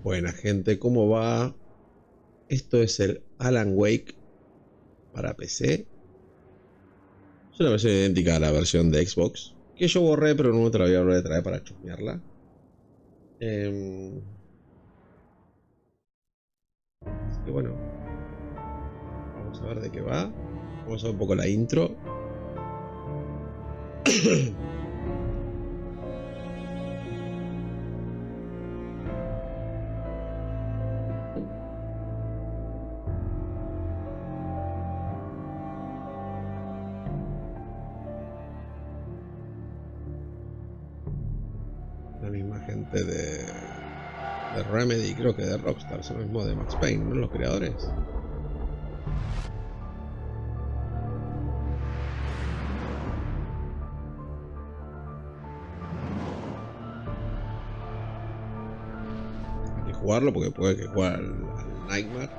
Buena gente, ¿cómo va? Esto es el Alan Wake para PC. Es una versión idéntica a la versión de Xbox, que yo borré, pero no te la voy a volver a traer para chusmearla. Así que bueno, vamos a ver de qué va. Vamos a ver un poco la intro. La misma gente de Remedy, creo que de Rockstar, son lo mismo de Max Payne, ¿no? Los creadores. Hay que jugarlo porque puede que jugar al Nightmare.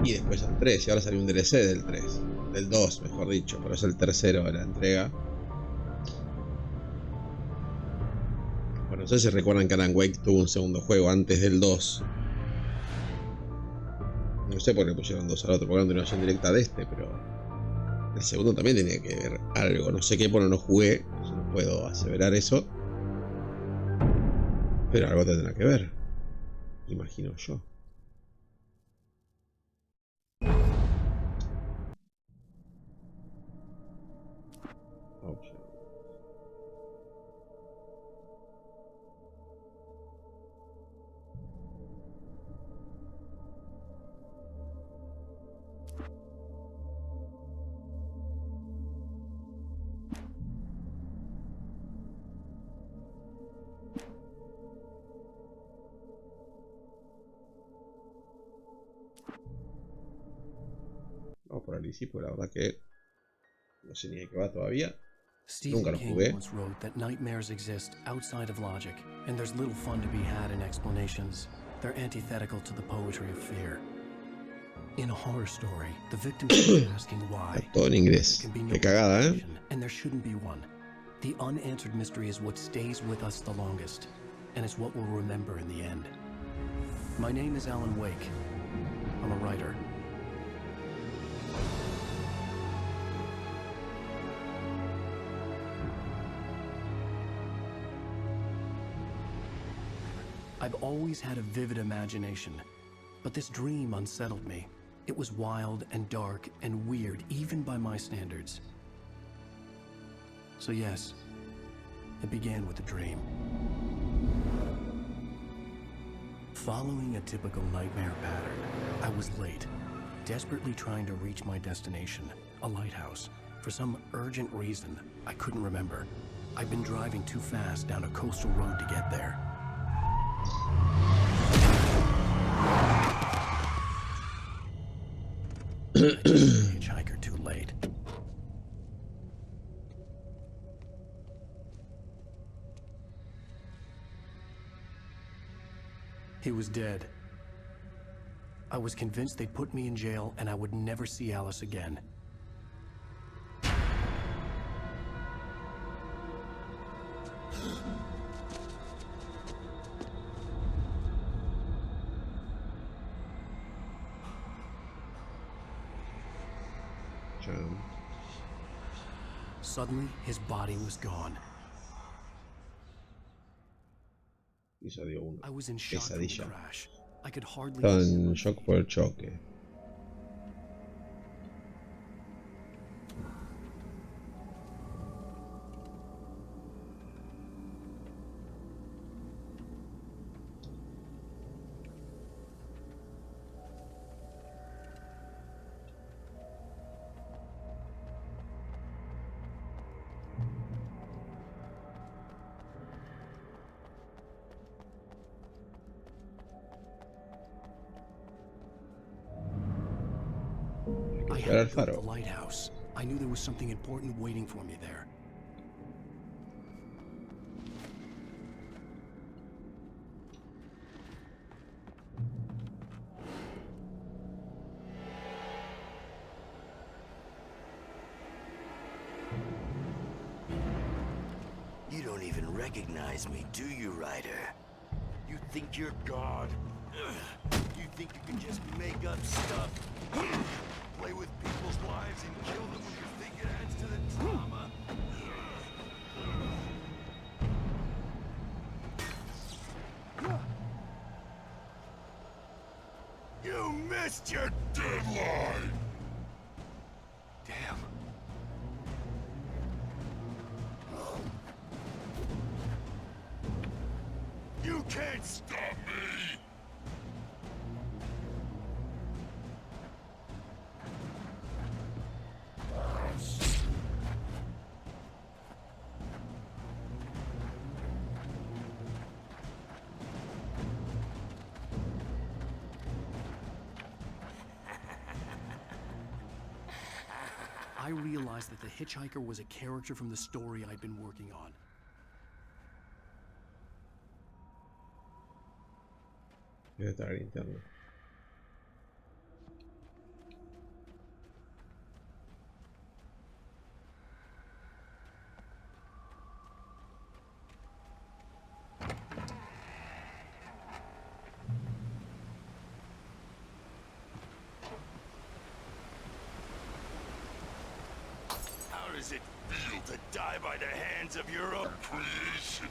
Y después al 3, y ahora salió un DLC del 3. Del 2, mejor dicho, pero es el tercero de la entrega. Bueno, no sé si recuerdan que Alan Wake tuvo un segundo juego antes del 2. No sé por qué pusieron 2 al otro, porque no tiene una versión directa de este, pero el segundo también tenía que ver algo. No sé qué, bueno, no jugué, no puedo aseverar eso. Pero algo tendrá que ver, imagino yo. Vamos por el pues la verdad que no sé ni de qué va todavía. Nunca lo jugué. Once wrote that nightmares exist outside of logic, and there's little fun to be had in explanations. They're antithetical to the poetry of fear. In a horror story, the victim is asking why. Todo en inglés. Qué cagada, ¿eh? And there shouldn't be one. The unanswered mystery is what stays with us the longest, and it's what we'll remember in the end. My name is Alan Wake. I'm a writer. I've always had a vivid imagination, but this dream unsettled me. It was wild and dark and weird, even by my standards. So yes, it began with a dream. Following a typical nightmare pattern, I was late, desperately trying to reach my destination, a lighthouse. For some urgent reason, I couldn't remember. I'd been driving too fast down a coastal road to get there. I took the hitchhiker too late. He was dead. I was convinced they'd put me in jail and I would never see Alice again. Suddenly, his body was gone. Episodio 1. I was in shock from the crash. I could hardly. Estaba en shock por el choque. I had to the lighthouse. I knew there was something important waiting for me there. You don't even recognize me, do you, Ryder? think you're God? You think you can just make up stuff? Play with people's lives and kill them when you think it adds to the drama? You missed your deadline! Damn. You can't stop me! I realized that the hitchhiker was a character from the story I'd been working on. Debe estar al interno. How does it feel to die by the hands of your own creation?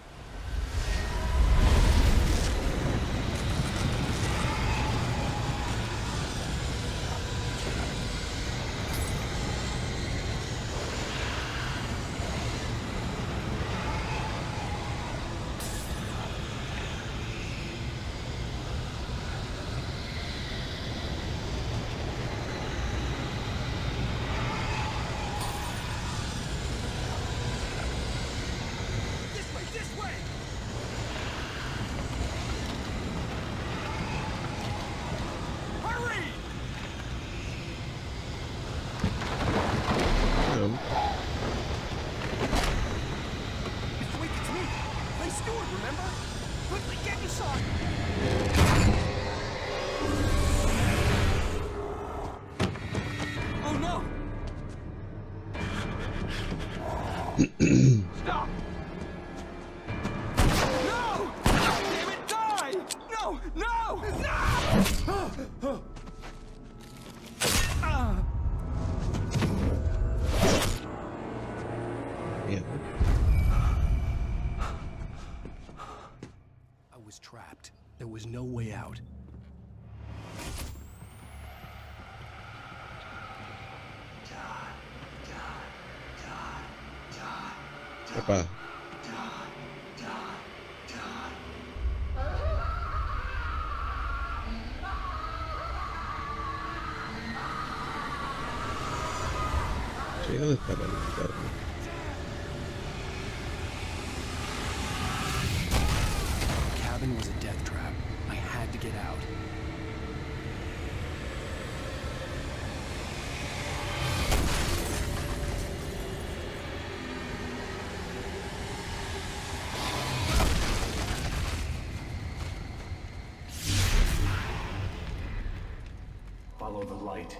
Stop! No! Damn it, die! No! No! No! I was trapped. There was no way out. Epa. Che, ¿dónde está la linterna? The cabin was a death trap. I had to get out. Follow the light.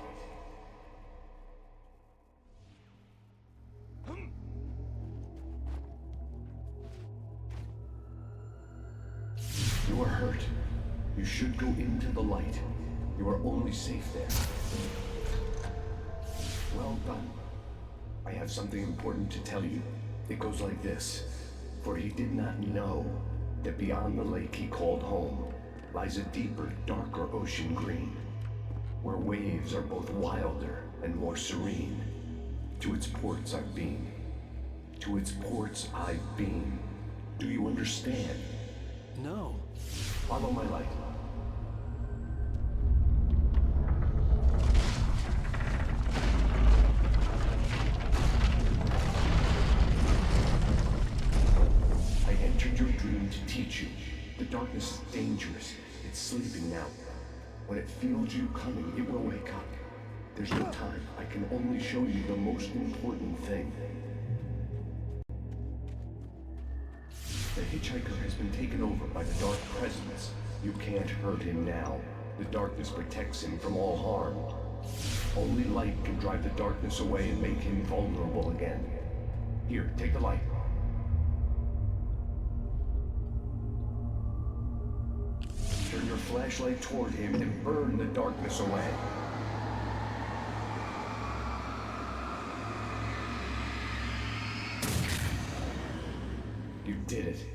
You are hurt. You should go into the light. You are only safe there. Well done. I have something important to tell you. It goes like this. For he did not know that beyond the lake he called home lies a deeper, darker ocean green, where waves are both wilder and more serene. To its ports I've been. To its ports I've been. Do you understand? No. Follow my light. I entered your dream to teach you. The darkness is dangerous. It's sleeping now. When it feels you coming, it will wake up. There's no time. I can only show you the most important thing. The hitchhiker has been taken over by the dark presence. You can't hurt him now. The darkness protects him from all harm. Only light can drive the darkness away and make him vulnerable again. Here, take the light. flashlight toward him and burn the darkness away. You did it.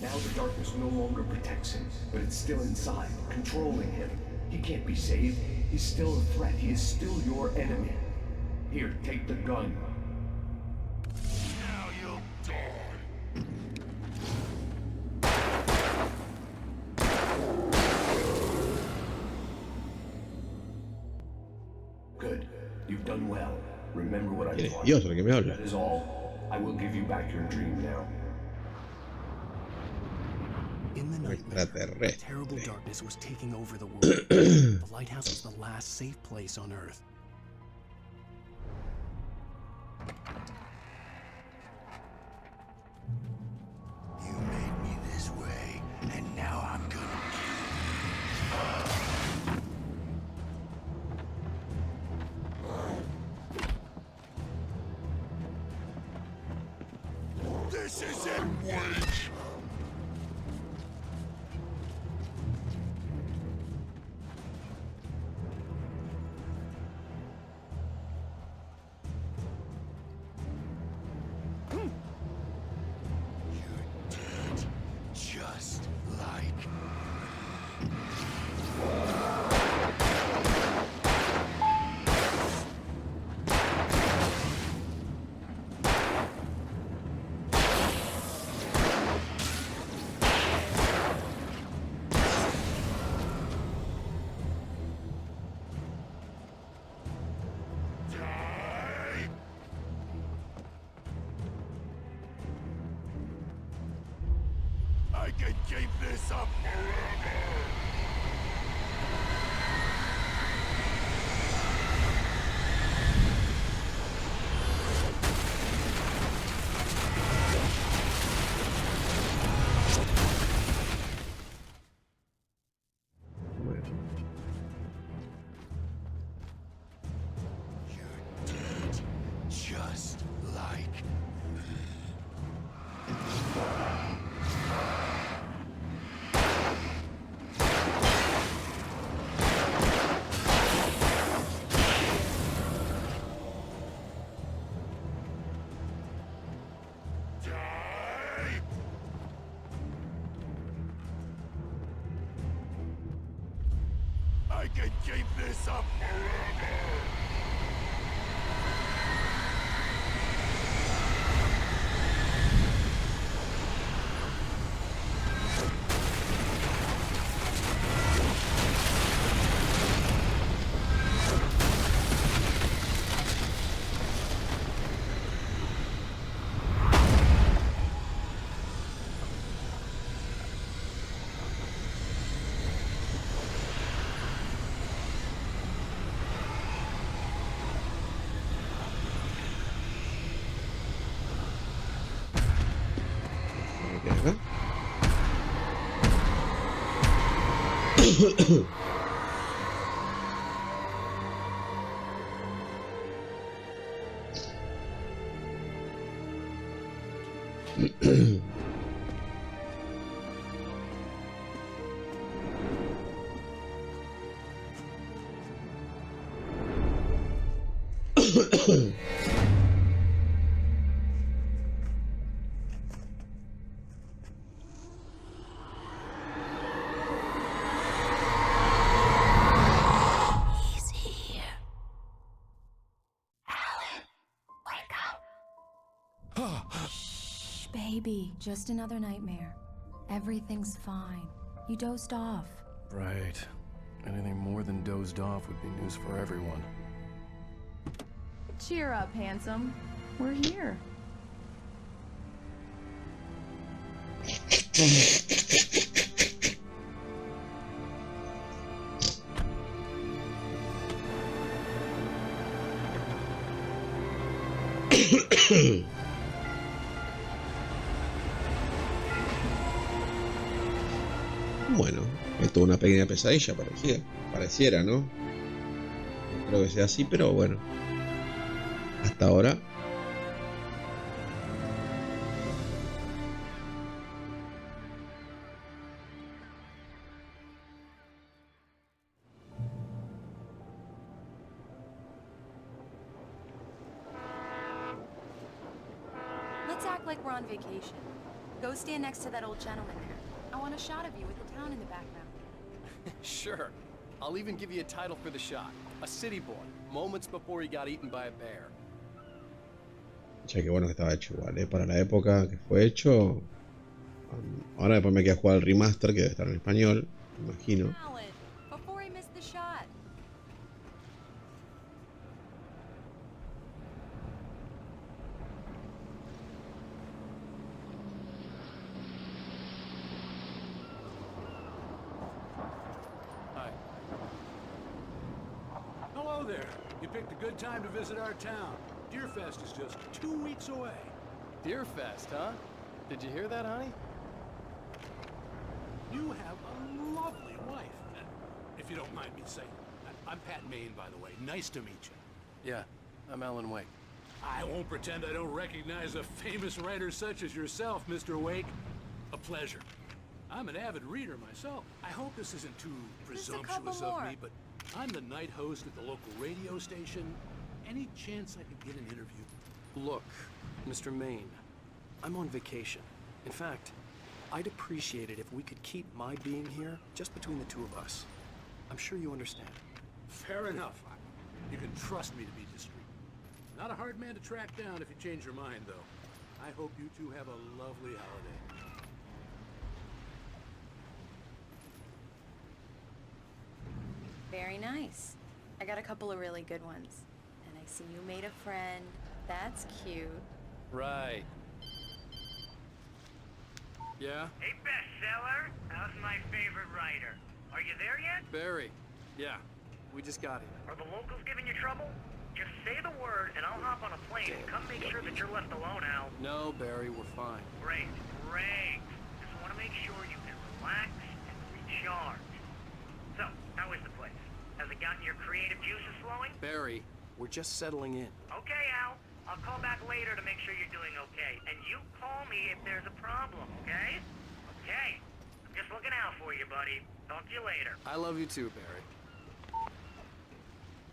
Now the darkness no longer protects him, but it's still inside, controlling him. He can't be saved. He's still a threat. He is still your enemy. Here, take the gun. Now you'll die. Good. You've done well. Remember what I ¿Quién es taught Dios you. el que me habla? That is all. I will give you back your dream now. In the nightmare, Extraterrestre. terrible darkness was taking over the world. The lighthouse was the last safe place on Earth. You made me this way, and now I'm gonna kill you. This isn't weak. Just like I can keep this up forever. Bueno, You're dead, just like die. I can keep this up forever. ¿qué hay acá? He's here. Alan, wake up. Shh, baby. Just another nightmare. Everything's fine. You dozed off. Right. Anything more than dozed off would be news for everyone. Cheer up, handsome. We're here. Bueno, esto es una pequeña pesadilla, pareciera, ¿no? No creo que sea así, pero bueno. Hasta ahora. Let's act like we're on vacation. Go stand next to that old gentleman there. I want a shot of you with the town in the background. Sure. I'll even give you a title for the shot. A city boy, moments before he got eaten by a bear. Che, qué bueno que estaba hecho igual, para la época que fue hecho. Ahora después me queda jugar el remaster, que debe estar en español, me imagino. Alan, before he missed the shot. Hi. Hello there. You picked a good time to visit our town. Deerfest is just 2 weeks away. Deerfest, huh? Did you hear that, honey? You have a lovely wife. If you don't mind me saying. I'm Pat Maine, by the way. Nice to meet you. Yeah, I'm Alan Wake. I won't pretend I don't recognize a famous writer such as yourself, Mr. Wake. A pleasure. I'm an avid reader myself. I hope this isn't too presumptuous of me, but I'm the night host at the local radio station. Any chance I could get an interview? Look, Mr. Maine, I'm on vacation. In fact, I'd appreciate it if we could keep my being here just between the two of us. I'm sure you understand. Fair enough. You can trust me to be discreet. Not a hard man to track down if you change your mind, though. I hope you two have a lovely holiday. Very nice. I got a couple of really good ones. And I see you made a friend. That's cute. Right. Yeah? Hey, bestseller. How's my favorite writer? Are you there yet? Barry. Yeah, we just got here. Are the locals giving you trouble? Just say the word and I'll hop on a plane and come make sure that you're left alone, Al. No, Barry, we're fine. Great, great. Just want to make sure you can relax and recharge. So, how is the place? Has it gotten your creative juices flowing? Barry, we're just settling in. Okay, Al. I'll call back later to make sure you're doing okay. And you call me if there's a problem, okay? Okay. I'm just looking out for you, buddy. Talk to you later. I love you too, Barry.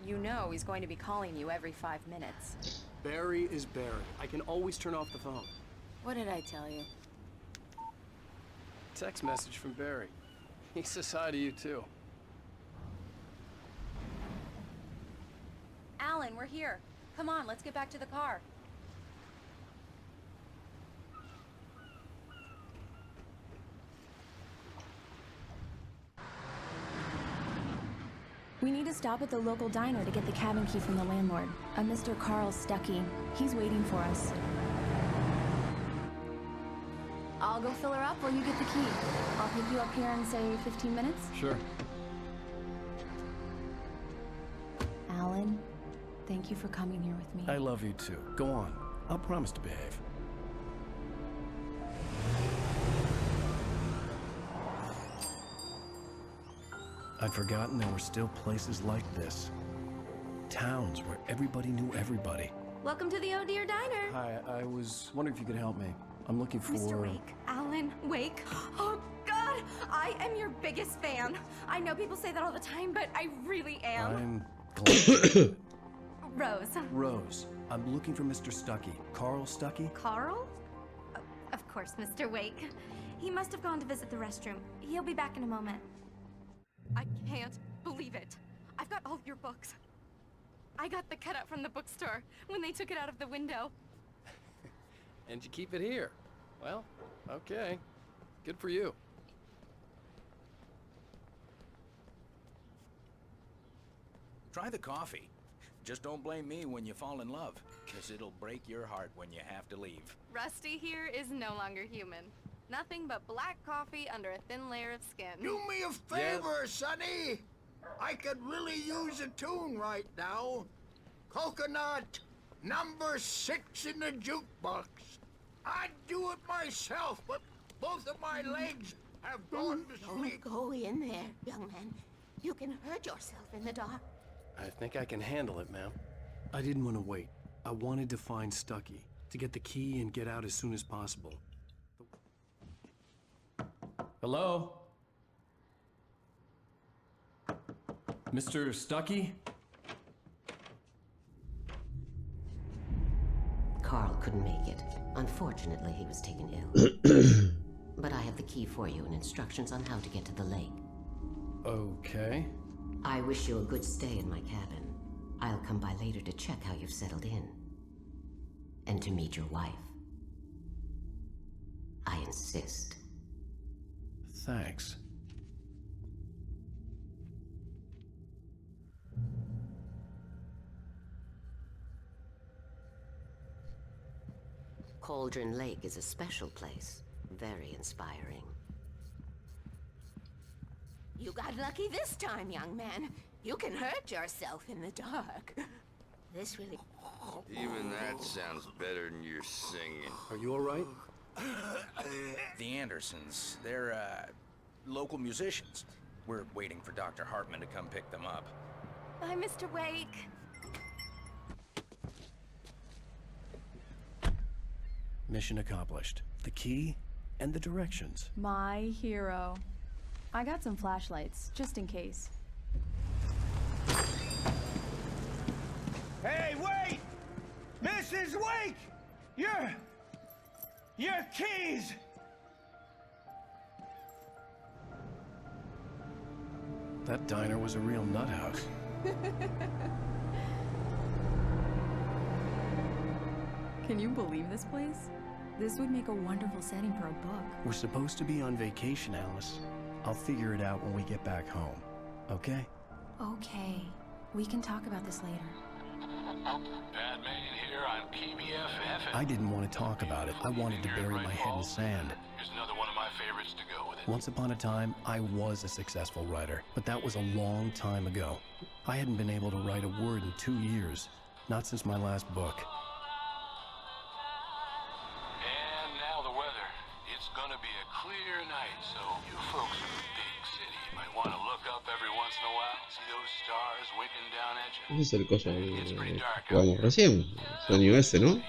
You know he's going to be calling you every 5 minutes. Barry is Barry. I can always turn off the phone. What did I tell you? Text message from Barry. He says hi to you too. Alan, we're here. Come on, let's get back to the car. We need to stop at the local diner to get the cabin key from the landlord, a Mr. Carl Stuckey. He's waiting for us. I'll go fill her up while you get the key. I'll pick you up here in, say, 15 minutes? Sure. Alan, thank you for coming here with me. I love you too. Go on. I'll promise to behave. I'd forgotten there were still places like this. Towns where everybody knew everybody. Welcome to the Oh Dear Diner. Hi, I was wondering if you could help me. I'm looking for... Mr. Wake. Alan Wake. Oh, God! I am your biggest fan. I know people say that all the time, but I really am. I'm glad. Rose. Rose. I'm looking for Mr. Stuckey. Carl Stuckey? Carl? Of course, Mr. Wake. He must have gone to visit the restroom. He'll be back in a moment. I can't believe it. I've got all your books. I got the cutout from the bookstore when they took it out of the window. And you keep it here. Well, okay. Good for you. Try the coffee. Just don't blame me when you fall in love, because it'll break your heart when you have to leave. Rusty here is no longer human. Nothing but black coffee under a thin layer of skin. Do me a favor, Sonny. I could really use a tune right now. Coconut, number 6 in the jukebox. I'd do it myself, but both of my legs have gone to sleep. Don't go in there, young man. You can hurt yourself in the dark. I think I can handle it, ma'am. I didn't want to wait. I wanted to find Stuckey, to get the key and get out as soon as possible. Hello? Mr. Stuckey? Carl couldn't make it. Unfortunately, he was taken ill. But I have the key for you and instructions on how to get to the lake. Okay. I wish you a good stay in my cabin. I'll come by later to check how you've settled in. And to meet your wife. I insist. Thanks. Cauldron Lake is a special place. Very inspiring. You got lucky this time, young man. You can hurt yourself in the dark. This really... Even that sounds better than your singing. Are you all right? The Andersons, they're, local musicians. We're waiting for Dr. Hartman to come pick them up. Bye, Mr. Wake. Mission accomplished. The key and the directions. My hero. I got some flashlights, just in case. Hey, wait! Mrs. Wake! Your keys! That diner was a real nut house. Can you believe this place? This would make a wonderful setting for a book. We're supposed to be on vacation, Alice. I'll figure it out when we get back home. Okay? Okay. We can talk about this later. Bad man here on KBFF. I didn't want to talk about it. I wanted to bury my head in sand. Here's another one of my favorites to go with it. Once upon a time, I was a successful writer, but that was a long time ago. I hadn't been able to write a word in 2 years. Not since my last book. And now the weather. It's gonna be a clear night, so you folks in the big city might want to look up every once in a while. See those stars winking down at you. Ese es el coso que jugamos recién. Sueño ese, ¿no?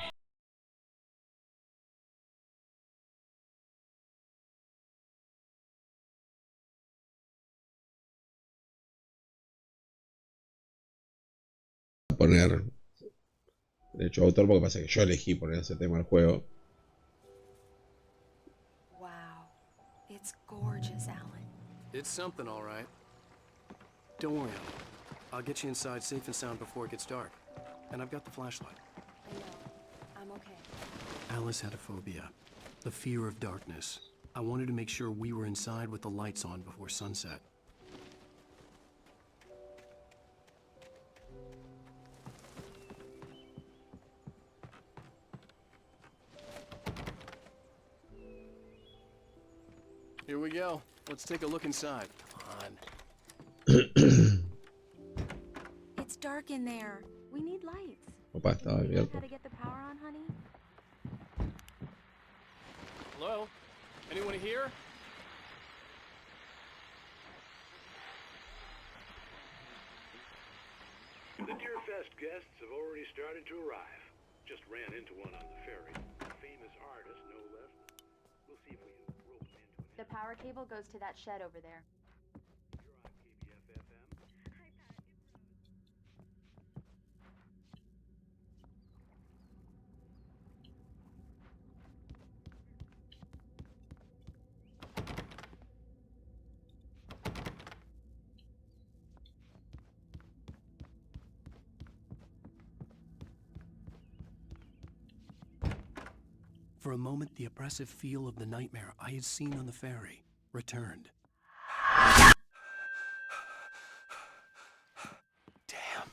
Poner derecho de autor porque pasa que yo elegí poner ese tema al juego. Wow. It's gorgeous, Alan. It's something, all right. Don't worry, Alan. I'll get you inside safe and sound before it gets dark. And I've got the flashlight. I know. I'm okay. Alice had a phobia. The fear of darkness. I wanted to make sure we were inside with the lights on before sunset. Here we go. Let's take a look inside. Come on. It's dark in there. We need lights. Opa, estaba abierto. How to get the power on, honey? Hello? Anyone here? The Deerfest guests have already started to arrive. Just ran into one on the ferry. A famous artist, no less. We'll see if we can rope him into it. The power cable goes to that shed over there. You're on KBFFM. For a moment, the oppressive feel of the nightmare I had seen on the ferry returned. Damn.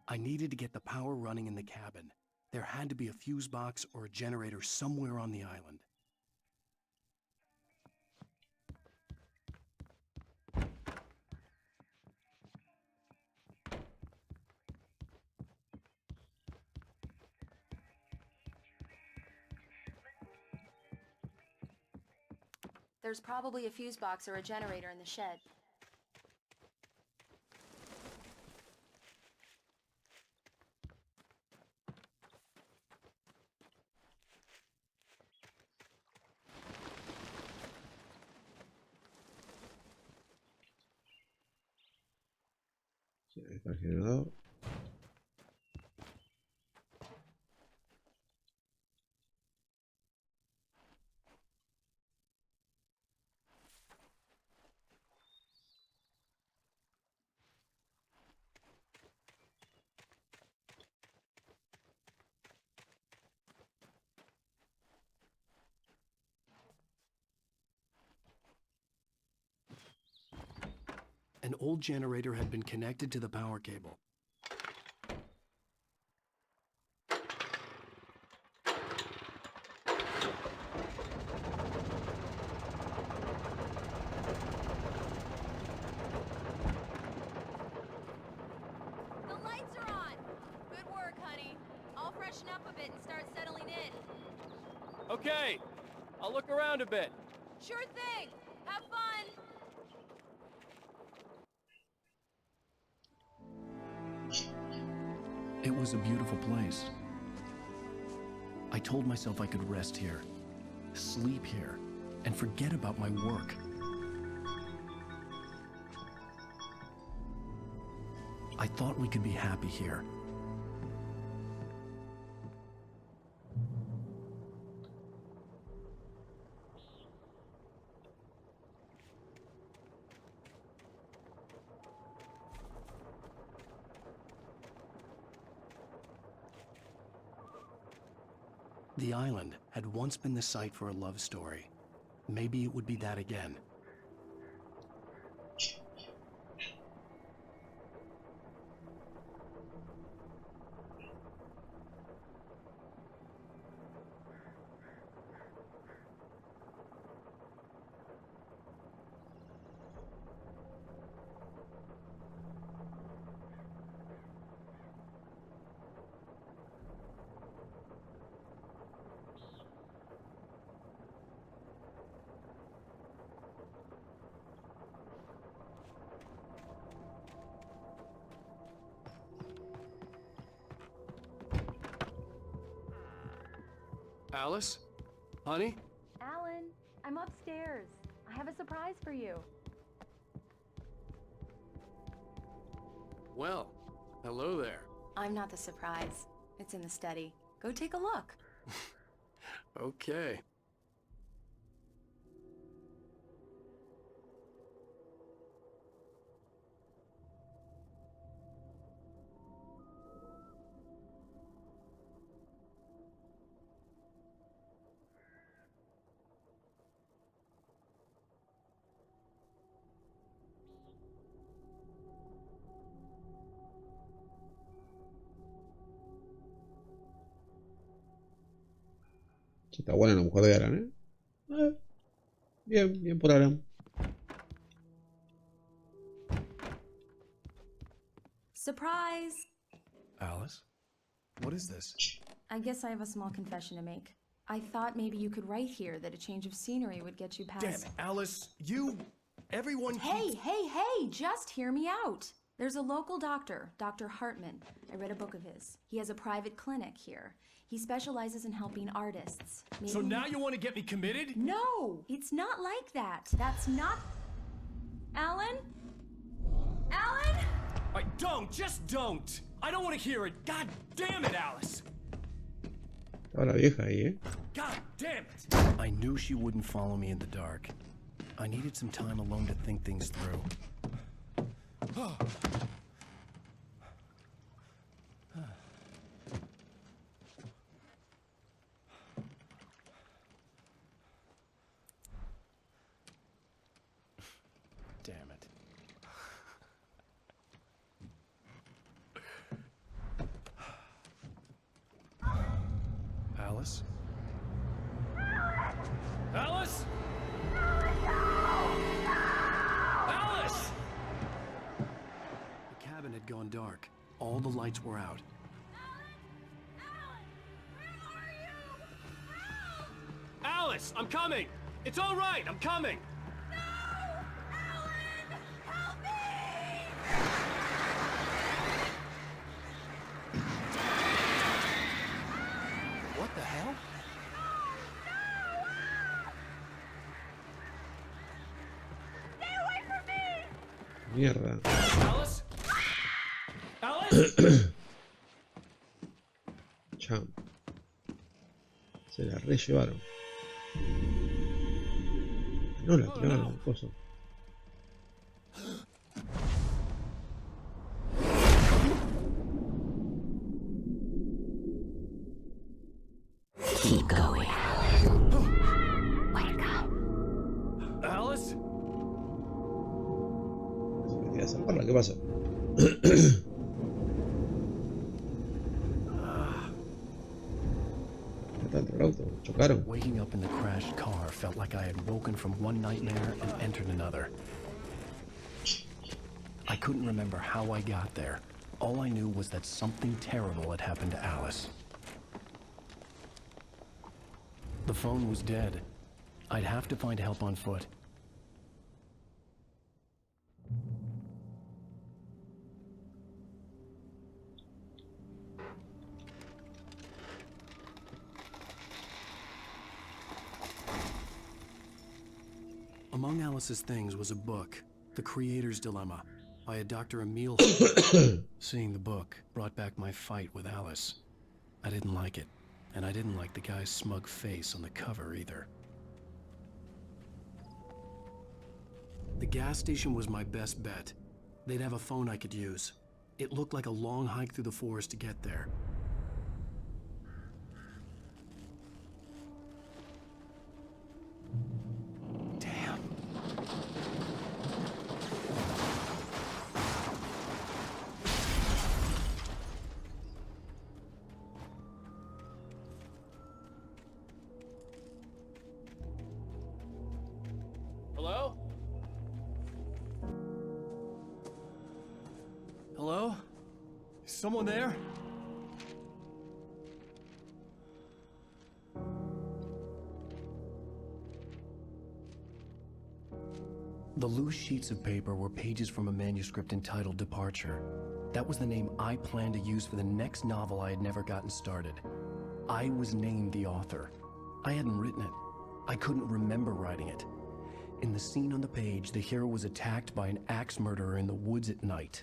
I needed to get the power running in the cabin. There had to be a fuse box or a generator somewhere on the island. There's probably a fuse box or a generator in the shed. Ahí está el generador. An old generator had been connected to the power cable. The lights are on! Good work, honey. I'll freshen up a bit and start settling in. Okay, I'll look around a bit. Sure thing! Have fun! It was a beautiful place. I told myself I could rest here, sleep here, and forget about my work. I thought we could be happy here. The island had once been the site for a love story. Maybe it would be that again. Alice? Honey? Alan, I'm upstairs. I have a surprise for you. Well, hello there. I'm not the surprise. It's in the study. Go take a look. Okay. Sí, está buena la mujer de Alan, ¿eh? Bien, bien por Alan. Surprise! Alice? What is this? I guess I have a small confession to make. I thought maybe you could write here that a change of scenery would get you past... Damn it, Alice! Everyone Hey, just hear me out. There's a local doctor, Dr. Hartman. I read a book of his. He has a private clinic here. He specializes in helping artists. Maybe... So now you want to get me committed? No, it's not like that. That's not... Alan? Alan? Just don't! I don't want to hear it! God damn it, Alice! Estaba la vieja ahí, ¿eh? God damn it! I knew she wouldn't follow me in the dark. I needed some time alone to think things through. Damn it. Alice? Alice? Alice! The cabin had gone dark. All the lights were out. Alice, I'm coming! It's all right, I'm coming! What the hell? Mierda. Alice? Cham. Se la re llevaron. No, la tiraron al coso. Keep going. Alice? Quería zafarla, ¿qué pasó? Chocaron. Waking up in the crashed car felt like I had woken from one nightmare and entered another. I couldn't remember how I got there. All I knew was that something terrible had happened to Alice. The phone was dead. I'd have to find help on foot. Among Alice's things was a book, The Creator's Dilemma, by a Dr. Emil. Seeing the book brought back my fight with Alice. I didn't like it, and I didn't like the guy's smug face on the cover either. The gas station was my best bet. They'd have a phone I could use. It looked like a long hike through the forest to get there. Hello? Hello? Is someone there? The loose sheets of paper were pages from a manuscript entitled Departure. That was the name I planned to use for the next novel I had never gotten started. I was named the author. I hadn't written it. I couldn't remember writing it. In the scene on the page, the hero was attacked by an axe murderer in the woods at night.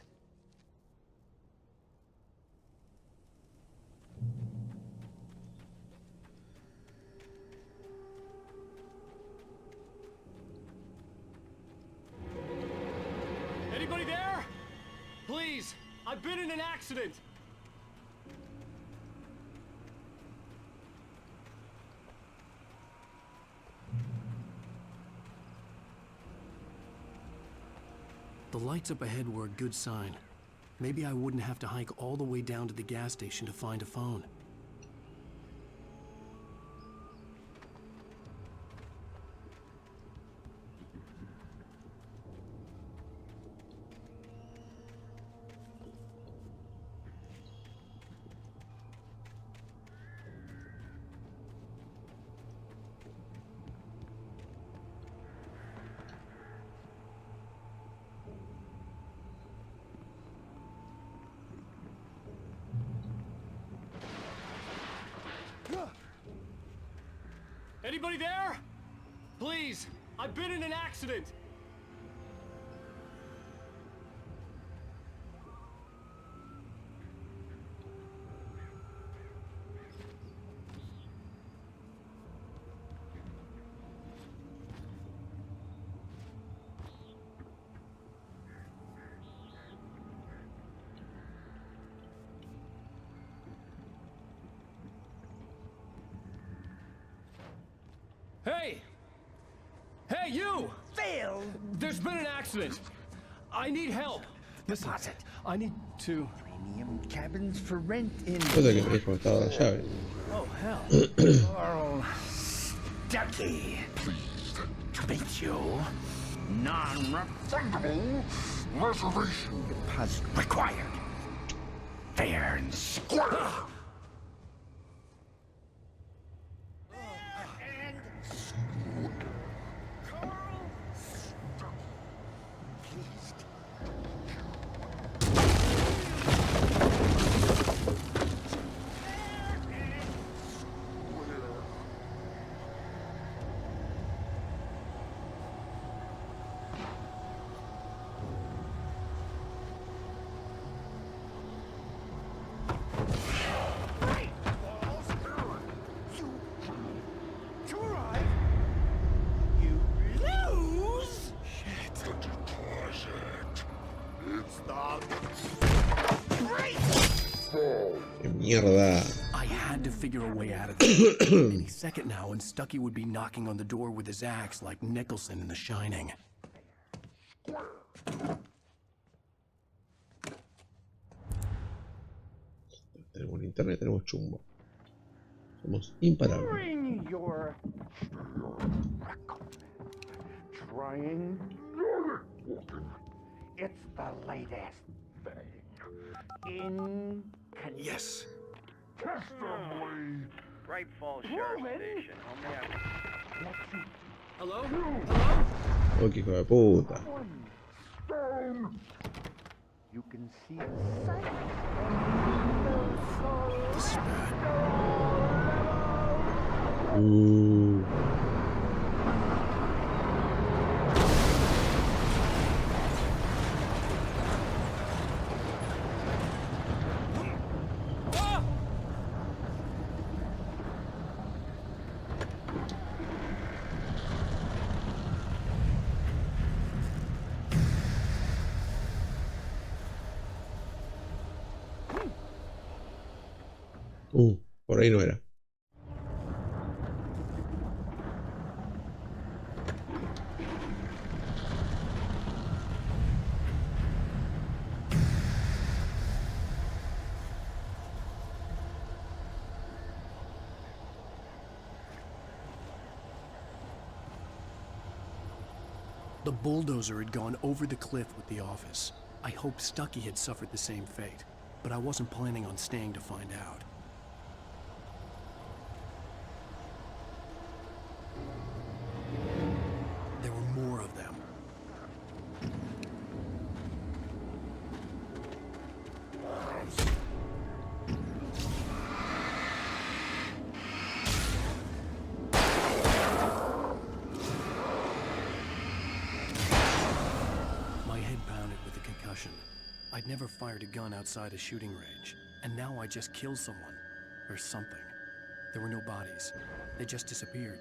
Anybody there? Please, I've been in an accident. The lights up ahead were a good sign. Maybe I wouldn't have to hike all the way down to the gas station to find a phone. Anybody there? Please, I've been in an accident. Hey! Hey, you! Phil! There's been an accident. I need help. Listen, Deposit. I need to... Premium cabins for rent in... Cosa que me dijo estaba la llave. Oh, hell. Carl Stucky. Pleased to meet you. Non-refundable reservation deposit required. Fair and square. Mierda. I had to figure a way out of it. Any second now, and Stucky would be knocking on the door with his axe like Nicholson in The Shining. Tenemos linterna y tenemos chumbo. Somos imparables. Bring your record. Trying. It's the latest thing. Yes. Bright Falls Sheriff Station. Hello? Oh, qué hijo de puta. You can see por ahí no era. The bulldozer had gone over the cliff with the office. I hoped Stucky had suffered the same fate, but I wasn't planning on staying to find out. There were more of them. My head pounded with the concussion. I'd never fired a gun outside a shooting range, and now I just killed someone. Or something. There were no bodies. They just disappeared.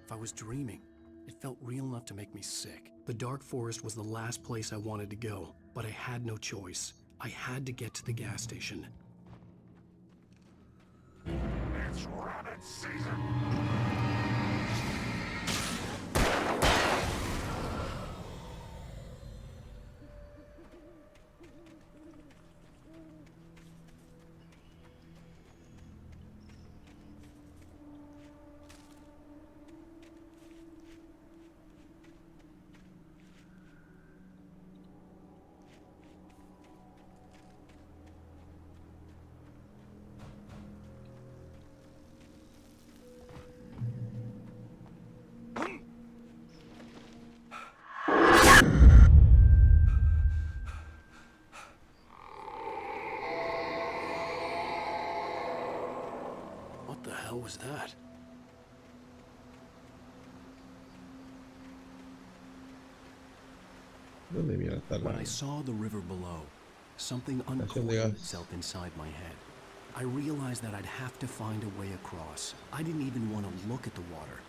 If I was dreaming, it felt real enough to make me sick. The dark forest was the last place I wanted to go, but I had no choice. I had to get to the gas station. it's rabbit season. What the hell was that? ¿Dónde mierda está When la I saw the river below, something estación de uncoiled gas? itself inside my head. I realized that I'd have to find a way across. I didn't even want to look at the water.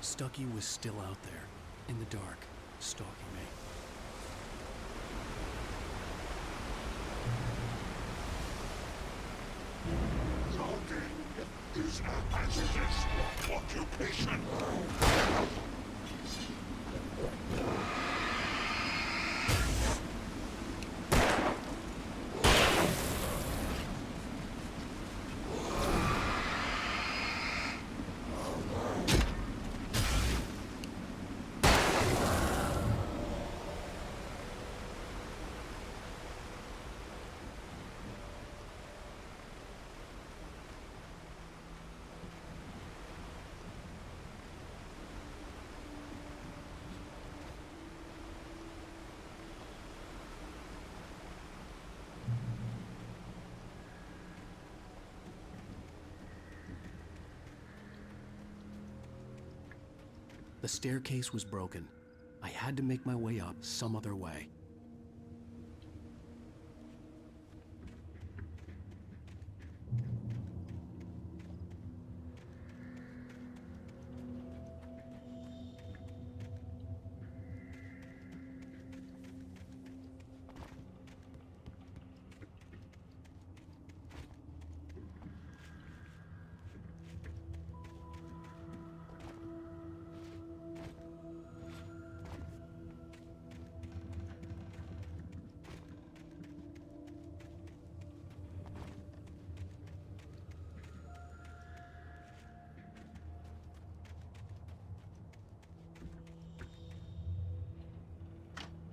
Stucky was still out there, in the dark, stalking me. Is a hazardous occupation. The staircase was broken. I had to make my way up some other way.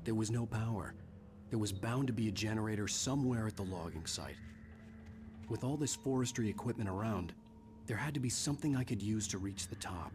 There was no power. There was bound to be a generator somewhere at the logging site. With all this forestry equipment around, there had to be something I could use to reach the top.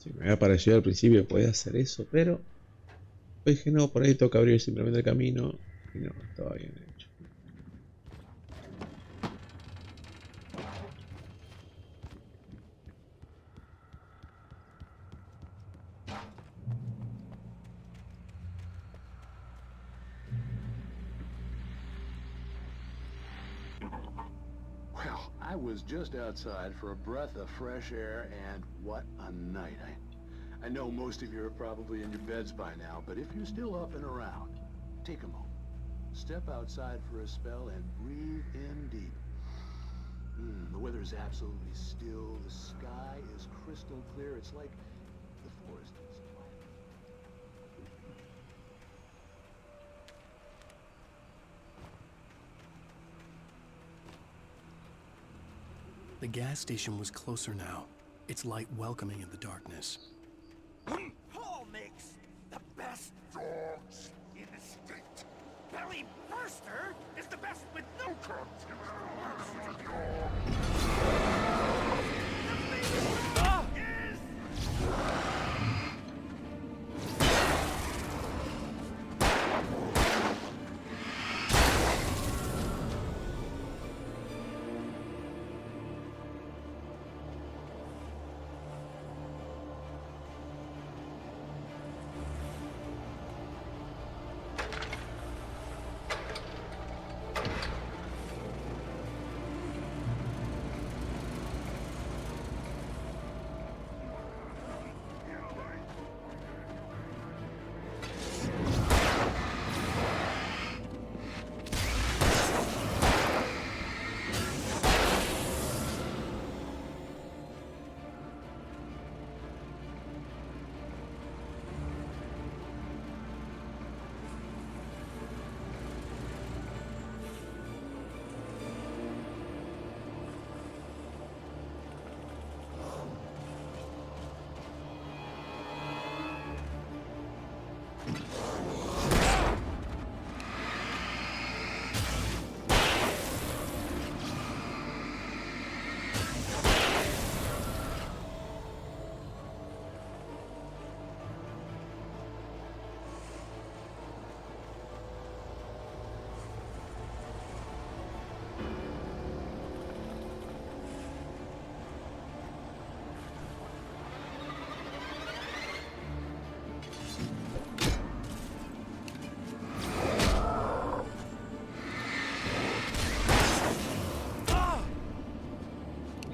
Sí, me había parecido al principio que podía hacer eso, pero dije no, por ahí toca abrir simplemente el camino y no, estaba bien hecho. Well, I was just outside for a breath of fresh air, and what a night. I know most of you are probably in your beds by now, but if you're still up and around, take a moment. Step outside for a spell and breathe in deep. The weather is absolutely still. The sky is crystal clear. It's like the forest is quiet. The gas station was closer now, its light welcoming in the darkness. Paul makes the best dogs in the state. Belly Burster is the best with no cuts.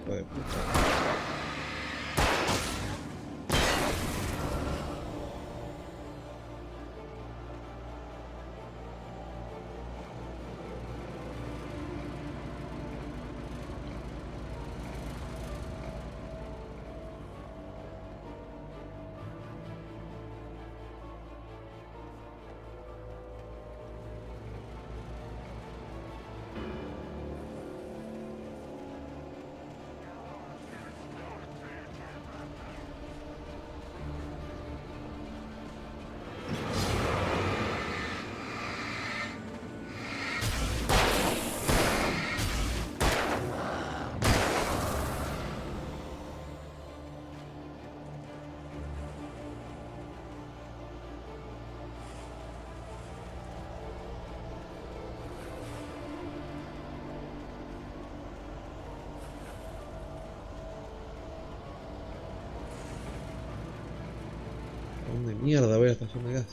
Hijo de puta. ¿A dónde mierda voy a la estación de gas?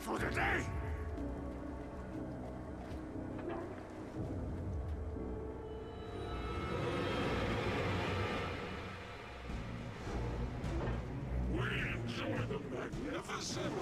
for the day! We enjoy the magnificent!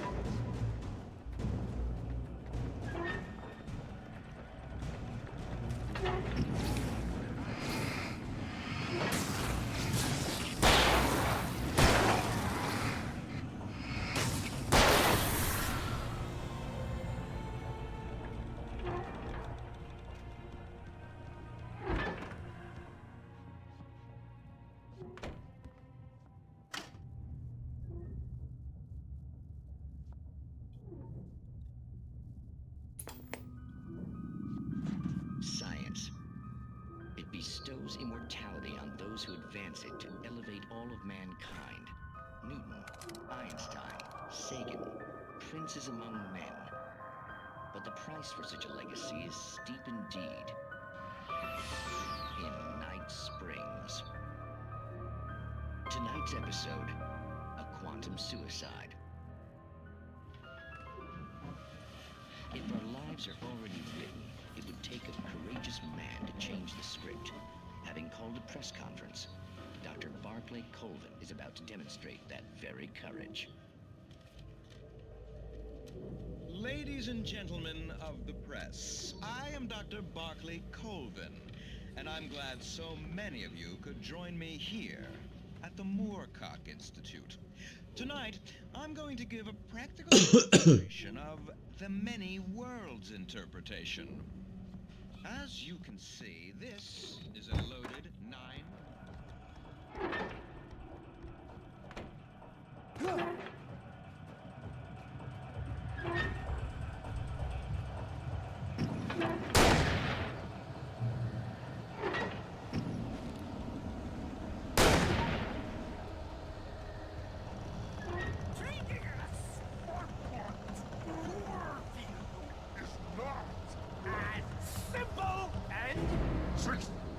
Science. It bestows immortality on those who advance it to elevate all of mankind. Newton, Einstein, Sagan, princes among men. But the price for such a legacy is steep indeed. In Night Springs. Tonight's episode, a quantum suicide. If our lives are already written, it would take a courageous man to change the script. Having called a press conference, Dr. Barclay Colvin is about to demonstrate that very courage. Ladies and gentlemen of the press, I am Dr. Barclay Colvin, and I'm glad so many of you could join me here at the Moorcock Institute. Tonight, I'm going to give a practical demonstration of the many worlds interpretation. As you can see, this is a loaded 9...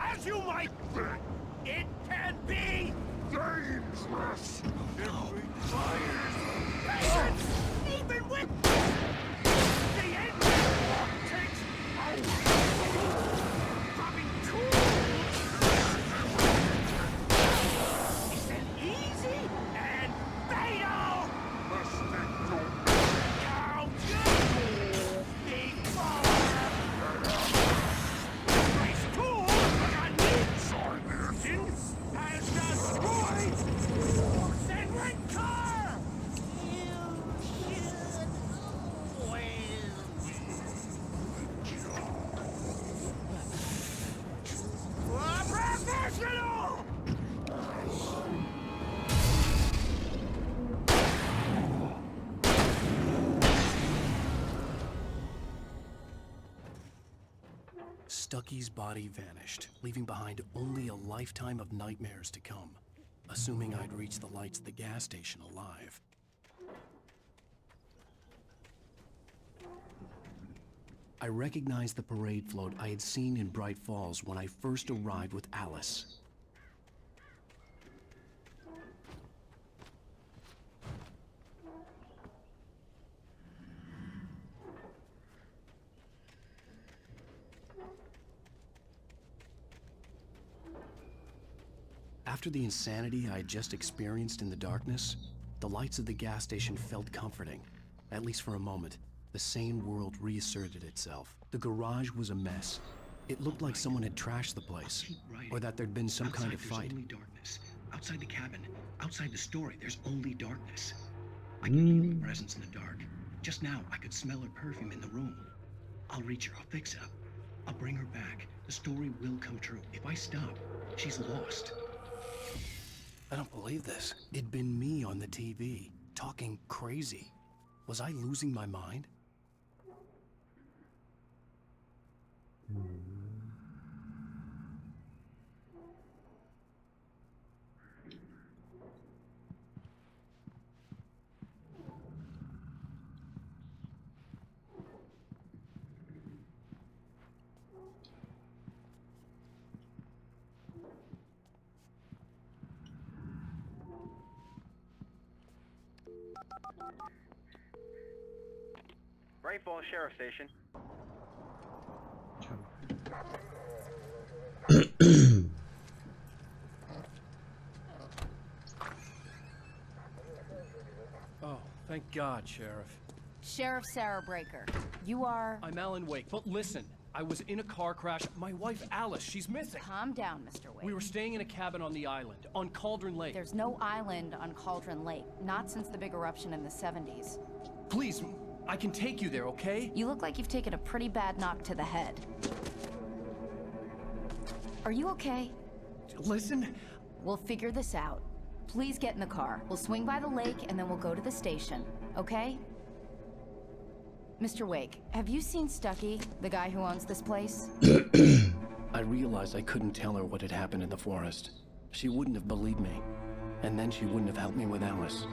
As you might think, it can be dangerous. It requires patience, even with the engine takes hours. Dropping tools is an easy and fatal mistake to count your before. Has destroyed and rent car! You should always be a professional! Stucky's body vanished, leaving behind only a lifetime of nightmares to come, assuming I'd reach the lights of the gas station alive. I recognized the parade float I had seen in Bright Falls when I first arrived with Alice. After the insanity I had just experienced in the darkness, the lights of the gas station felt comforting. At least for a moment, the sane world reasserted itself. The garage was a mess. It looked like someone had trashed the place, or that there'd been some kind of fight. There's only darkness. Outside the cabin, outside the story, there's only darkness. I can feel her presence in the dark. Just now, I could smell her perfume in the room. I'll reach her, I'll fix it up. I'll bring her back. The story will come true. If I stop, she's lost. I don't believe this. It'd been me on the TV, talking crazy. Was I losing my mind? Great Falls Sheriff Station. Oh, thank God, Sheriff. Sheriff Sarah Breaker. You are... I'm Alan Wake, but listen. I was in a car crash. My wife, Alice, she's missing. Calm down, Mr. Wake. We were staying in a cabin on the island, on Cauldron Lake. There's no island on Cauldron Lake. Not since the big eruption in the 70s. Please, I can take you there, okay? You look like you've taken a pretty bad knock to the head. Are you okay? Listen. We'll figure this out. Please get in the car. We'll swing by the lake and then we'll go to the station, okay? Mr. Wake, have you seen Stucky, the guy who owns this place? I realized I couldn't tell her what had happened in the forest. She wouldn't have believed me. And then she wouldn't have helped me with Alice.